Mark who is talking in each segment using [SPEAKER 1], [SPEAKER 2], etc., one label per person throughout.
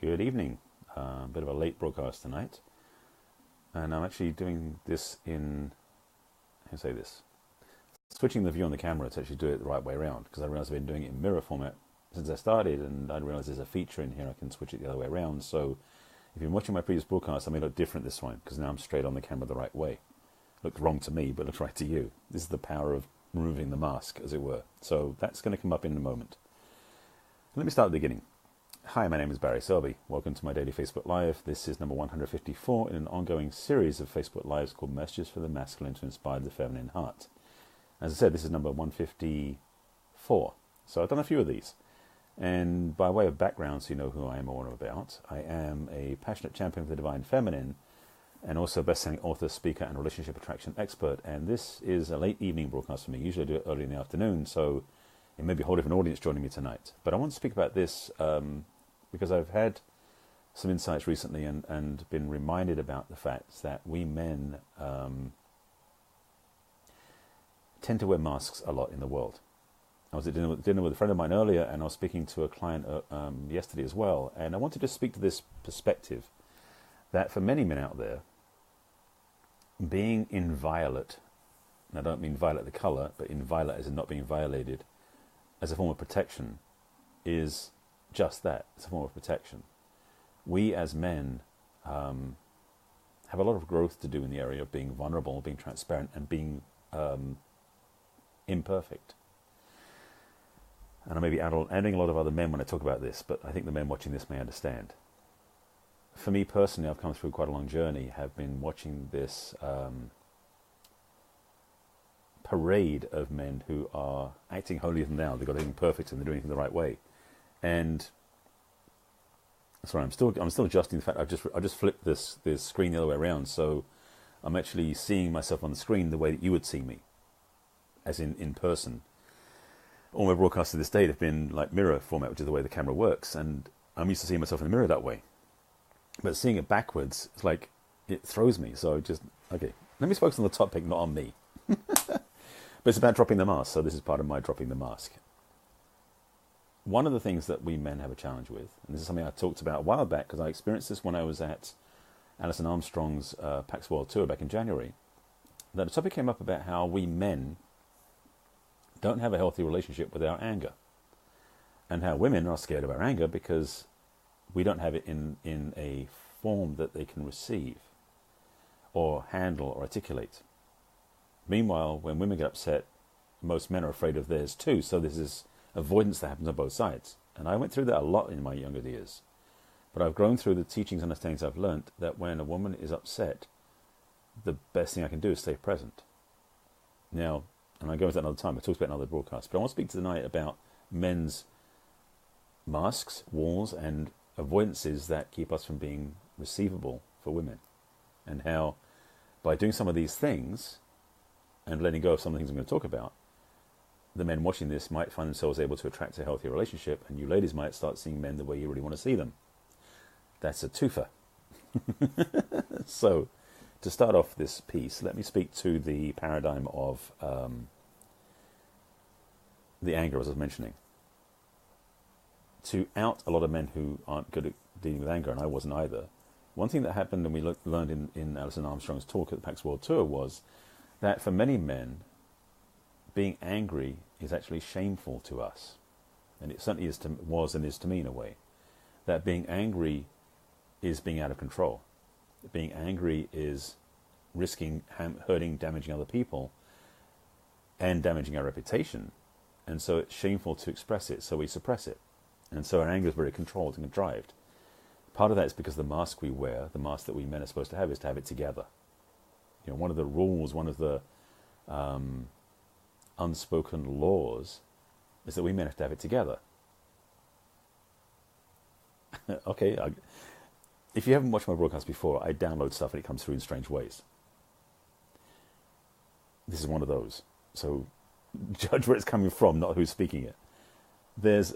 [SPEAKER 1] Good evening. A bit of a late broadcast tonight. And I'm actually doing this in, how do I say this? Switching the view on the camera to actually do it the right way around, because I realized I've been doing it in mirror format since I started, and I realized there's a feature in here I can switch it the other way around. So if you've been watching my previous broadcast, I may look different this one, because now I'm straight on the camera the right way. Looked wrong to me, but looks right to you. This is the power of removing the mask, as it were. So that's going to come up in a moment. Let me start at the beginning. Hi, my name is Barry Selby. Welcome to my daily Facebook Live. This is number 154 in an ongoing series of Facebook Lives called Messages for the Masculine to Inspire the Feminine Heart. As I said, this is number 154. So I've done a few of these. And by way of background, so you know who I am or what I'm about, I am a passionate champion for the divine feminine and also a best-selling author, speaker, and relationship attraction expert. And this is a late evening broadcast for me. Usually I do it early in the afternoon, so it may be a whole different audience joining me tonight. But I want to speak about this because I've had some insights recently and been reminded about the fact that we men tend to wear masks a lot in the world. I was at dinner with a friend of mine earlier, and I was speaking to a client yesterday as well, and I wanted to speak to this perspective that for many men out there, being inviolate, and I don't mean violet the colour, but inviolate as in not being violated, as a form of protection, is just that. It's a form of protection. We as men have a lot of growth to do in the area of being vulnerable, being transparent, and being imperfect. And I may be adding a lot of other men when I talk about this, but I think the men watching this may understand. For me personally, I've come through quite a long journey, have been watching this parade of men who are acting holier than thou. They've got everything perfect and they're doing everything the right way. And sorry, I'm still adjusting the fact I just flipped this screen the other way around, so I'm actually seeing myself on the screen the way that you would see me, as in person. All my broadcasts to this date have been like mirror format, which is the way the camera works, and I'm used to seeing myself in the mirror that way. But seeing it backwards, it's like it throws me. So okay, let me focus on the topic, not on me. But it's about dropping the mask, so this is part of my dropping the mask. One of the things that we men have a challenge with, and this is something I talked about a while back, because I experienced this when I was at Alison Armstrong's PAX World Tour back in January, that a topic came up about how we men don't have a healthy relationship with our anger, and how women are scared of our anger because we don't have it in a form that they can receive or handle or articulate. Meanwhile, when women get upset, most men are afraid of theirs too, so there's this avoidance that happens on both sides. And I went through that a lot in my younger years. But I've grown through the teachings and understandings I've learnt that when a woman is upset, the best thing I can do is stay present. Now, and I go into that another time, I talked about it in another broadcast, but I want to speak tonight about men's masks, walls, and avoidances that keep us from being receivable for women. And how, by doing some of these things, and letting go of some of the things I'm going to talk about, the men watching this might find themselves able to attract a healthier relationship, and you ladies might start seeing men the way you really want to see them. That's a twofer. So, to start off this piece, let me speak to the paradigm of the anger, as I was mentioning. To out a lot of men who aren't good at dealing with anger, and I wasn't either, one thing that happened, and we learned in Alison Armstrong's talk at the PAX World Tour, was that for many men, being angry is actually shameful to us. And it certainly was and is to me in a way. That being angry is being out of control. Being angry is risking hurting, damaging other people, and damaging our reputation. And so it's shameful to express it, so we suppress it. And so our anger is very controlled and contrived. Part of that is because the mask we wear, the mask that we men are supposed to have, is to have it together. You know, one of the rules, one of the unspoken laws is that we men have to have it together. Okay, if you haven't watched my broadcast before, I download stuff and it comes through in strange ways. This is one of those. So judge where it's coming from, not who's speaking it. There's...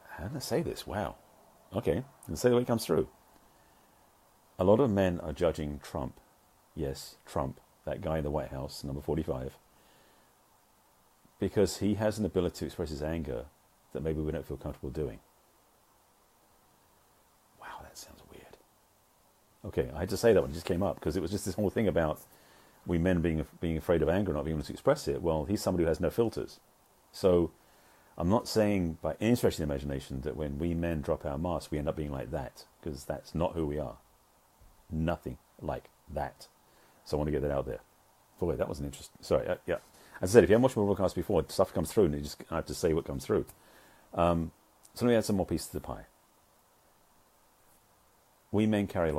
[SPEAKER 1] How did I say this? Wow. Okay, let's say the way it comes through. A lot of men are judging Trump. Yes, Trump, that guy in the White House, number 45, because he has an ability to express his anger that maybe we don't feel comfortable doing. that sounds weird. Okay, I had to say that when it just came up, because it was just this whole thing about we men being afraid of anger, not being able to express it. Well, he's somebody who has no filters. So I'm not saying by any stretch of the imagination that when we men drop our masks, we end up being like that, because that's not who we are. Nothing like that. So I want to get that out there. Boy, that was an interesting... Sorry, yeah. As I said, if you haven't watched my broadcast before, stuff comes through, and I have to say what comes through. So let me add some more pieces to the pie. We men carry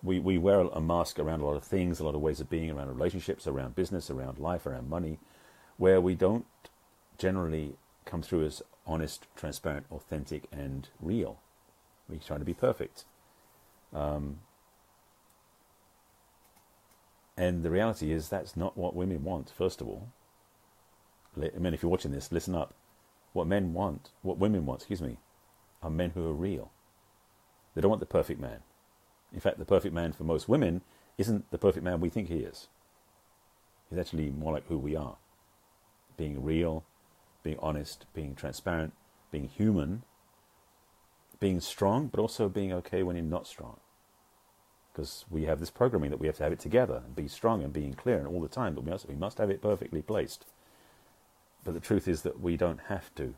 [SPEAKER 1] we wear a mask around a lot of things, a lot of ways of being, around relationships, around business, around life, around money, where we don't generally come through as honest, transparent, authentic, and real. We try to be perfect. And the reality is that's not what women want, first of all. Men, if you're watching this, listen up. What women want, are men who are real. They don't want the perfect man. In fact, the perfect man for most women isn't the perfect man we think he is. He's actually more like who we are. Being real, being honest, being transparent, being human, being strong, but also being okay when you're not strong. Because we have this programming that we have to have it together and be strong and being clear and all the time, but we must have it perfectly placed. But the truth is that we don't have to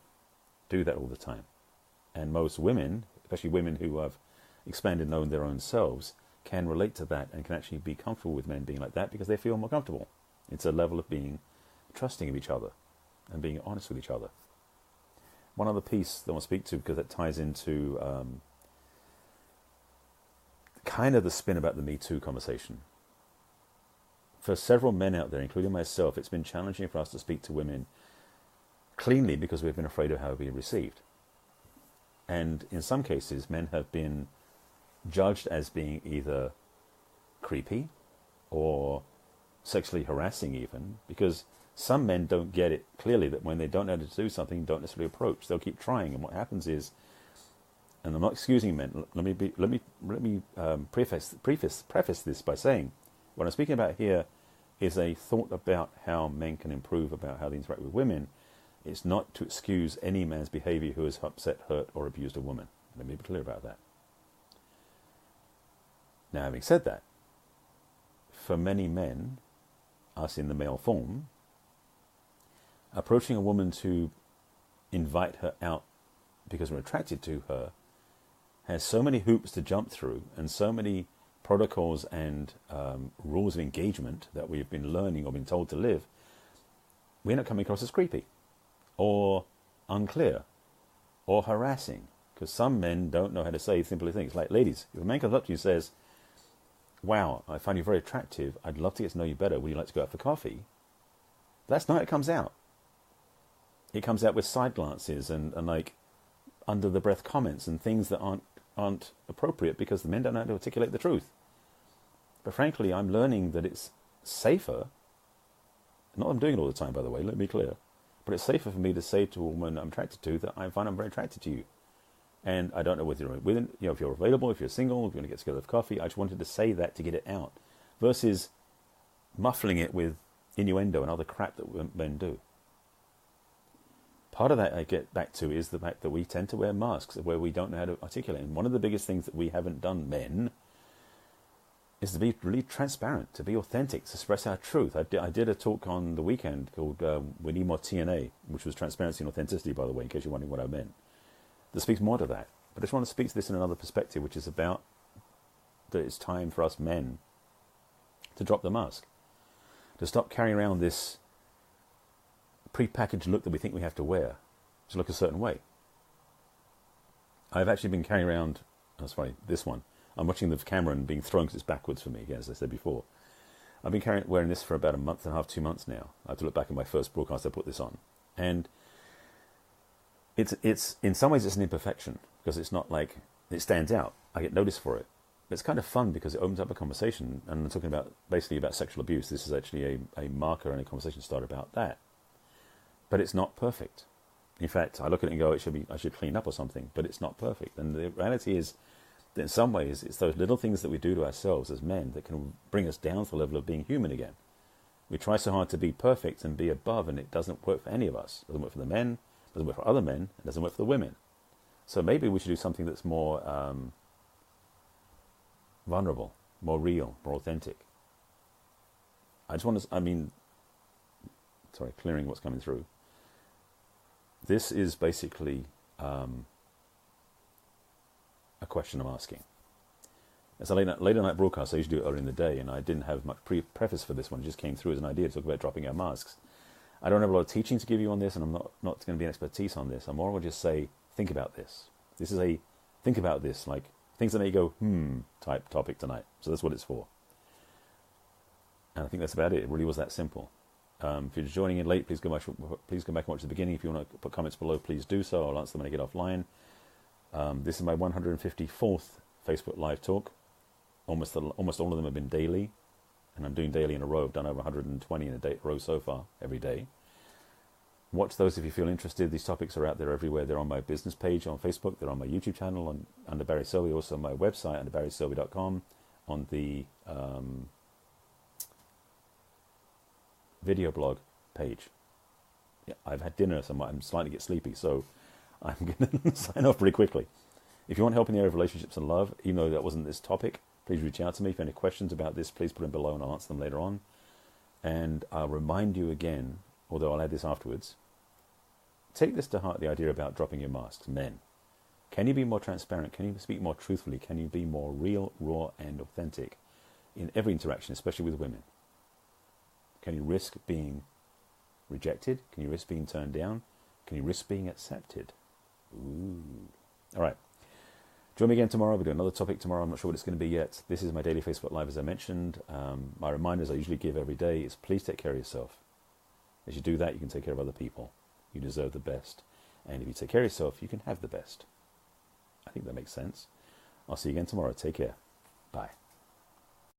[SPEAKER 1] do that all the time. And most women, especially women who have expanded and known their own selves, can relate to that and can actually be comfortable with men being like that because they feel more comfortable. It's a level of being trusting of each other and being honest with each other. One other piece that I want to speak to, because that ties into kind of the spin about the Me Too conversation. For several men out there, including myself, it's been challenging for us to speak to women cleanly because we've been afraid of how we're being received. And in some cases, men have been judged as being either creepy or sexually harassing even, because some men don't get it clearly that when they don't know how to do something, don't necessarily approach. They'll keep trying, and what happens is, and I'm not excusing men. Let me preface this by saying, what I'm speaking about here is a thought about how men can improve about how they interact with women. It's not to excuse any man's behavior who has upset, hurt, or abused a woman. Let me be clear about that. Now, having said that, for many men, us in the male form, approaching a woman to invite her out because we're attracted to her has so many hoops to jump through and so many protocols and rules of engagement that we've been learning or been told to live, we end up coming across as creepy or unclear or harassing, because some men don't know how to say simple things. Like, ladies, if a man comes up to you and says, wow, I find you very attractive, I'd love to get to know you better, would you like to go out for coffee? That's not how it comes out. It comes out with side glances and like under the breath comments and things that aren't appropriate because the men don't know how to articulate the truth. But frankly, I'm learning that it's safer, not that I'm doing it all the time, by the way, let me be clear, but it's safer for me to say to a woman I'm attracted to that I find I'm very attracted to you. And I don't know whether if you're available, if you're single, if you want to get together for coffee. I just wanted to say that to get it out, versus muffling it with innuendo and other crap that men do. Part of that I get back to is the fact that we tend to wear masks where we don't know how to articulate. And one of the biggest things that we haven't done, men, is to be really transparent, to be authentic, to express our truth. I did a talk on the weekend called We Need More TNA, which was transparency and authenticity, by the way, in case you're wondering what I meant. That speaks more to that. But I just want to speak to this in another perspective, which is about that it's time for us men to drop the mask, to stop carrying around this pre-packaged look that we think we have to wear to look a certain way. I've actually been carrying around, this one. I'm watching the camera and being thrown because it's backwards for me, again, as I said before. I've been wearing this for about a month and a half, 2 months now. I have to look back at my first broadcast I put this on. And it's in some ways it's an imperfection because it's not like it stands out. I get noticed for it. But it's kind of fun because it opens up a conversation, and I'm talking about basically about sexual abuse. This is actually a marker and a conversation starter about that. But it's not perfect. In fact, I look at it and go, I should clean up or something, but it's not perfect. And the reality is that in some ways it's those little things that we do to ourselves as men that can bring us down to the level of being human again. We try so hard to be perfect and be above, and it doesn't work for any of us. It doesn't work for the men, it doesn't work for other men, it doesn't work for the women. So maybe we should do something that's more vulnerable, more real, more authentic. I just want to, clearing what's coming through. This is basically a question I'm asking. It's a later night broadcast. I usually do it early in the day, and I didn't have much preface for this one. It just came through as an idea to talk about dropping our masks. I don't have a lot of teaching to give you on this, and I'm not going to be an expertise on this. I'm more going to just say, think about this. This is a think about this, like things that make you go, type topic tonight. So that's what it's for. And I think that's about it. It really was that simple. If you're joining in late, please go back and watch the beginning. If you want to put comments below, please do so. I'll answer them when I get offline. This is my 154th Facebook Live talk. Almost all of them have been daily, and I'm doing daily in a row. I've done over 120 in a row so far, every day. Watch those if you feel interested. These topics are out there everywhere. They're on my business page on Facebook. They're on my YouTube channel under Barry Selby. Also on my website under barryselby.com. On the video blog page. Yeah, I've had dinner, so I'm slightly get sleepy, so I'm going to sign off pretty quickly. If you want help in the area of relationships and love, even though that wasn't this topic, please reach out to me. If you have any questions about this, please put them below and I'll answer them later on. And I'll remind you again, although I'll add this afterwards, take this to heart, the idea about dropping your masks. Men, can you be more transparent? Can you speak more truthfully? Can you be more real, raw, and authentic in every interaction, especially with women? Can you risk being rejected? Can you risk being turned down? Can you risk being accepted? Ooh. All right. Join me again tomorrow. We'll do another topic tomorrow. I'm not sure what it's going to be yet. This is my daily Facebook Live, as I mentioned. My reminders I usually give every day is please take care of yourself. As you do that, you can take care of other people. You deserve the best. And if you take care of yourself, you can have the best. I think that makes sense. I'll see you again tomorrow. Take care. Bye.